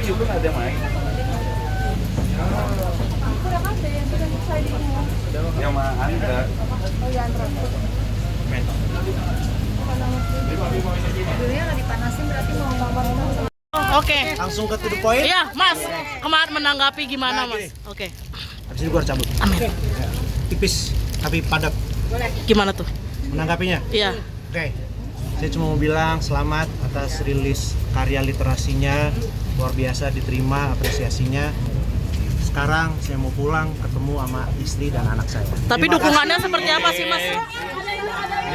itu nggak ada main. Yang sama Andra. Oh ya Andra. Dulunya nggak dipanasin berarti mau ngomong. Oke. Langsung ke to the point. Iya, Mas. Kemarin menanggapi gimana, Mas? Oke. Habis ini gue harus cabut. Amin. Tipis tapi padat. Gimana tuh? Menanggapinya? Iya. Oke. Saya cuma mau bilang selamat atas rilis karya literasinya. Luar biasa diterima apresiasinya. Sekarang saya mau pulang ketemu sama istri dan anak saya. Tapi Terima dukungannya kasih. seperti apa sih, Mas?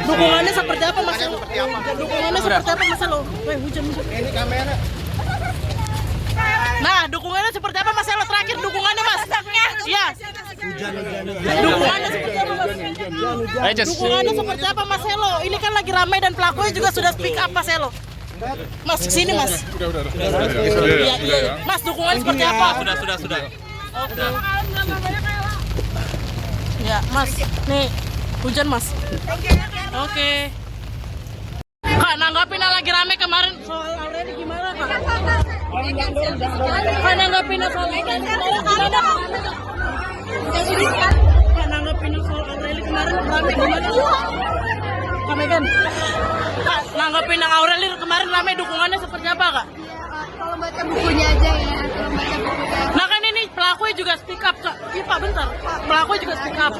Dukungannya seperti apa, Mas? Dukungannya seperti apa, Mas? Lo, hujan. Ini kamera. Nah, dukungannya seperti apa, Mas? Lo terakhir dukungannya, Mas? Iya. Hujan. Dukungannya seperti apa, Mas? Dukungannya seperti apa, Mas Elo? Ini kan lagi ramai dan pelakunya juga sudah speak up, Mas Elo. Mas, kesini, Mas. Udah. Iya. Mas, dukungannya seperti apa? Sudah. Oke. Ya, Mas. Nih, hujan, Mas. Oke. Kak, nanggapin yang lagi rame kemarin soal Aureli gimana, Kak? Kak, nanggapin soal Aureli gimana? Kak, nanggapin soal Aureli kemarin rame gimana? Kak Megan. Kak, nanggapin yang Aureli kemarin rame dukungannya seperti apa, Kak? Kalau baca bukunya aja ya, kalau baca bukunya. Nah kan ini pelakunya juga speak up, Kak. Iya Pak, bentar. Pelakunya juga speak up.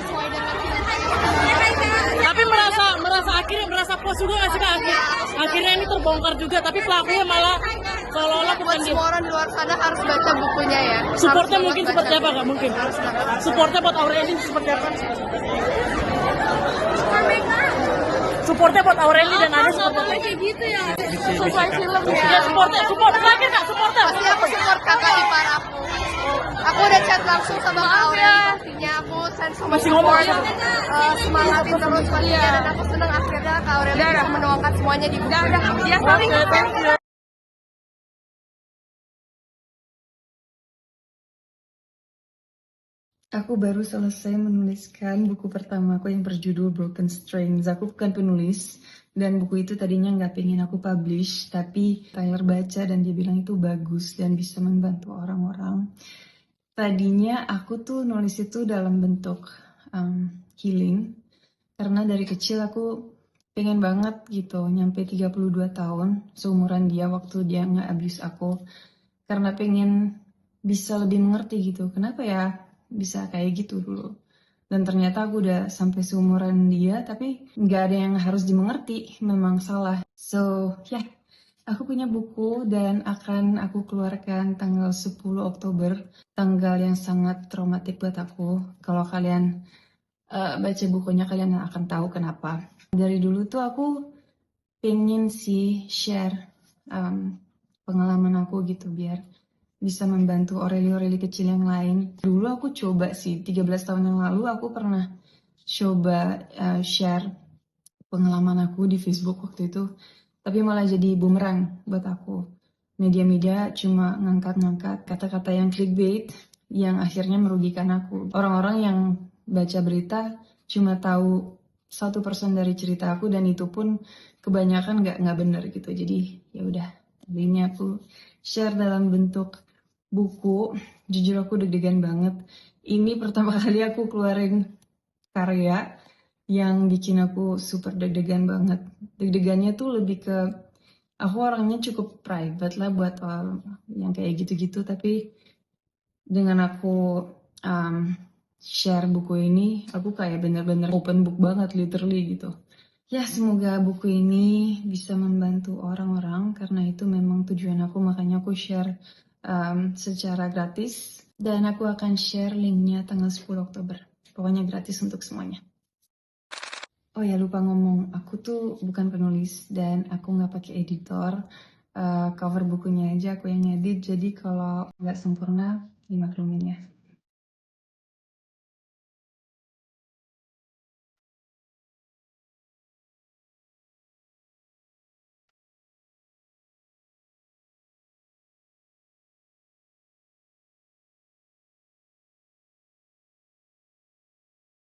Tapi merasa akhirnya merasa puas juga nggak sih Kak? Akhirnya ini terbongkar juga, tapi pelakunya malah seolah-olah bukan dia. Semua orang di luar sana harus baca bukunya ya. Supportnya Harus mungkin baca seperti apa Kak? Mungkin. Supportnya buat Aureli seperti apa? Supportnya buat Aureli dan Ade seperti apa? kayak gitu ya. Sesuai film ya. Ya support terakhir Kak, supportnya. Pasti aku support kakak ipar aku. Aku udah chat langsung sama Kak Aureli pastinya. Aku send so much Masih ngomong support. Semangatin terus pastinya. Dan aku seneng akhirnya Kak Aureli bisa menuangkan semuanya di buku. Dia saling Aku baru selesai menuliskan buku pertama aku yang berjudul Broken Strings. Aku bukan penulis dan buku itu tadinya nggak pengen aku publish, tapi Tyler baca dan dia bilang itu bagus dan bisa membantu orang-orang. Tadinya aku tuh nulis itu dalam bentuk healing, karena dari kecil aku pengen banget gitu nyampe 32 tahun, seumuran dia waktu dia nge-abuse aku, karena pengen bisa lebih mengerti gitu. Kenapa ya bisa kayak gitu dulu, dan ternyata aku udah sampai seumuran dia tapi nggak ada yang harus dimengerti, memang salah. So aku punya buku dan akan aku keluarkan tanggal 10 Oktober, tanggal yang sangat traumatik buat aku. Kalau kalian baca bukunya kalian akan tahu kenapa. Dari dulu tuh aku pengen sih share pengalaman aku gitu biar bisa membantu Aureli kecil yang lain. Dulu aku coba sih, 13 tahun yang lalu aku pernah coba share pengalaman aku di Facebook waktu itu. Tapi malah jadi bumerang buat aku. Media-media cuma ngangkat-ngangkat kata-kata yang clickbait yang akhirnya merugikan aku. Orang-orang yang baca berita cuma tahu 1% dari cerita aku dan itu pun kebanyakan nggak benar gitu. Jadi ya udah, ini aku share dalam bentuk buku. Jujur aku deg-degan banget. Ini pertama kali aku keluarin karya yang bikin aku super deg-degan banget. Deg-degannya tuh lebih ke aku orangnya cukup private lah buat yang kayak gitu-gitu. Tapi dengan aku share buku ini, aku kayak bener-bener open book banget, literally gitu. Ya semoga buku ini bisa membantu orang-orang, karena itu memang tujuan aku, makanya aku share secara gratis, dan aku akan share linknya tanggal 10 Oktober. Pokoknya gratis untuk semuanya. Oh ya, lupa ngomong, aku tuh bukan penulis dan aku nggak pakai editor. Cover bukunya aja aku yang edit, jadi kalau nggak sempurna dimaklumin ya.